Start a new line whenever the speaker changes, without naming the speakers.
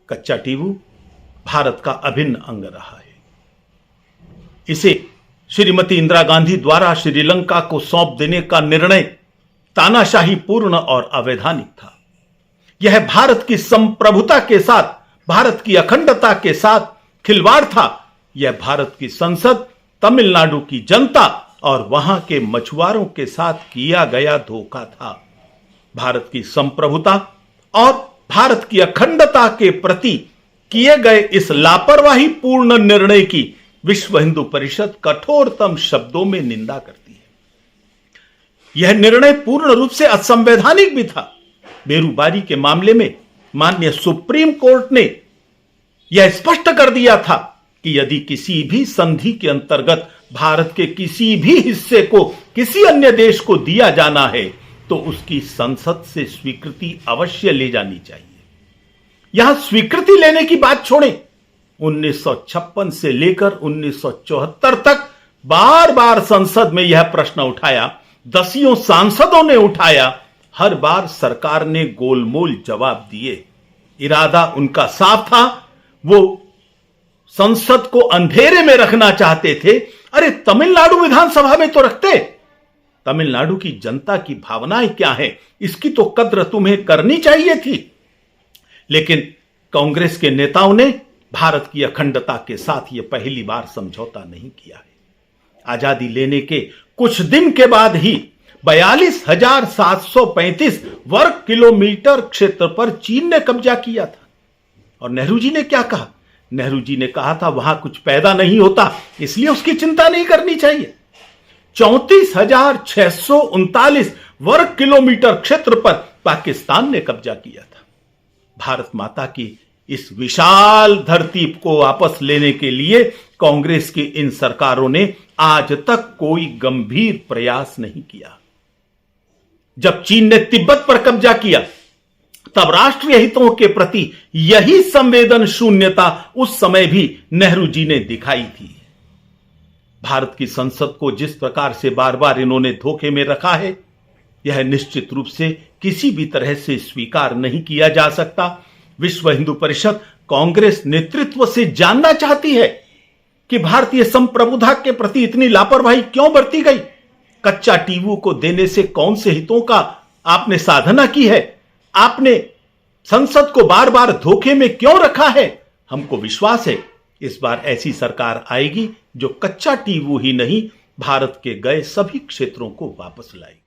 कच्चा टीवू भारत का अभिन्न अंग रहा है। इसे श्रीमती इंदिरा गांधी द्वारा श्रीलंका को सौंप देने का निर्णय तानाशाही पूर्ण और अवैधानिक था। यह भारत की संप्रभुता के साथ, भारत की अखंडता के साथ खिलवाड़ था। यह भारत की संसद, तमिलनाडु की जनता और वहां के मछुआरों के साथ किया गया धोखा था। भारत की संप्रभुता और भारत की अखंडता के प्रति किए गए इस लापरवाही पूर्ण निर्णय की विश्व हिंदू परिषद कठोरतम शब्दों में निंदा करती है। यह निर्णय पूर्ण रूप से असंवैधानिक भी था। बेरूबारी के मामले में माननीय सुप्रीम कोर्ट ने यह स्पष्ट कर दिया था कि यदि किसी भी संधि के अंतर्गत भारत के किसी भी हिस्से को किसी अन्य देश को दिया जाना है तो उसकी संसद से स्वीकृति अवश्य ले जानी चाहिए। यहां स्वीकृति लेने की बात छोड़ें, 1956 से लेकर 1974 तक बार बार संसद में यह प्रश्न उठाया, दसियों सांसदों ने उठाया, हर बार सरकार ने गोलमोल जवाब दिए। इरादा उनका साफ था, वो संसद को अंधेरे में रखना चाहते थे। अरे तमिलनाडु विधानसभा में तो रखते। तमिलनाडु की जनता की भावनाएं क्या है, इसकी तो कद्र तुम्हें करनी चाहिए थी। लेकिन कांग्रेस के नेताओं ने भारत की अखंडता के साथ यह पहली बार समझौता नहीं किया है। आजादी लेने के कुछ दिन के बाद ही 42,735 वर्ग किलोमीटर क्षेत्र पर चीन ने कब्जा किया था। और नेहरू जी ने क्या कहा? नेहरू जी ने कहा था वहां कुछ पैदा नहीं होता, इसलिए उसकी चिंता नहीं करनी चाहिए। 34,639 वर्ग किलोमीटर क्षेत्र पर पाकिस्तान ने कब्जा किया था। भारत माता की इस विशाल धरती को वापस लेने के लिए कांग्रेस की इन सरकारों ने आज तक कोई गंभीर प्रयास नहीं किया। जब चीन ने तिब्बत पर कब्जा किया तब राष्ट्रीय हितों के प्रति यही संवेदन शून्यता उस समय भी नेहरू जी ने दिखाई थी। भारत की संसद को जिस प्रकार से बार बार इन्होंने धोखे में रखा है, यह निश्चित रूप से किसी भी तरह से स्वीकार नहीं किया जा सकता। विश्व हिंदू परिषद कांग्रेस नेतृत्व से जानना चाहती है कि भारतीय संप्रभुता के प्रति इतनी लापरवाही क्यों बरती गई। कच्चा टीवू को देने से कौन से हितों का आपने साधना की है? आपने संसद को बार बार धोखे में क्यों रखा है? हमको विश्वास है इस बार ऐसी सरकार आएगी जो कच्चा टीवू ही नहीं, भारत के गए सभी क्षेत्रों को वापस लाएगी।